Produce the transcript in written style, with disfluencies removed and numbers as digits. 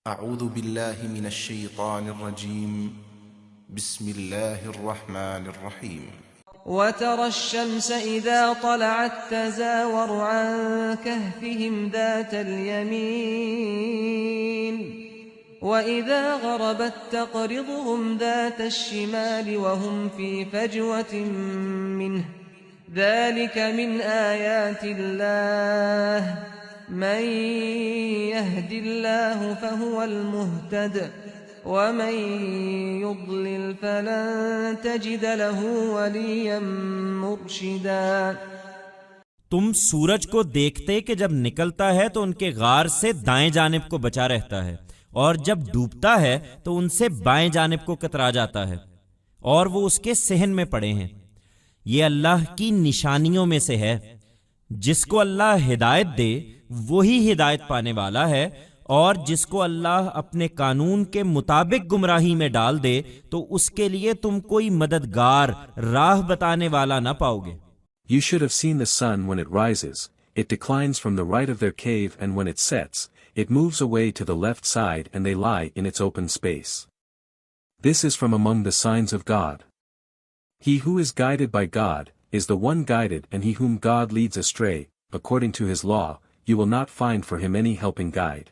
اعوذ باللہ من الشیطان الرجیم بسم اللہ الرحمن الرحیم وترى الشمس إذا طلعت تزاور عن كهفهم ذات اليمين وإذا غربت تقرضهم ذات الشمال وهم في فجوة منه ذلك من آيات الله من يهد الله فهو المهتد ومن يضلل فلن تجد له وليا مرشدا۔ تم سورج کو دیکھتے کہ جب نکلتا ہے تو ان کے غار سے دائیں جانب کو بچا رہتا ہے، اور جب ڈوبتا ہے تو ان سے بائیں جانب کو کترا جاتا ہے، اور وہ اس کے صحن میں پڑے ہیں۔ یہ اللہ کی نشانیوں میں سے ہے۔ جس کو اللہ ہدایت دے وہی ہدایت پانے والا ہے، اور جس کو اللہ اپنے قانون کے مطابق گمراہی میں ڈال دے تو اس کے لیے تم کوئی مددگار، راہ بتانے والا نہ پاؤ گے۔ You should have seen the sun when it rises, it declines from the right of their cave, and when it sets, it moves away to the left side and they lie in its open space. This is from among the signs of God. He who is guided by God is the one guided, and he whom God leads astray, according to his law, you will not find for him any helping guide.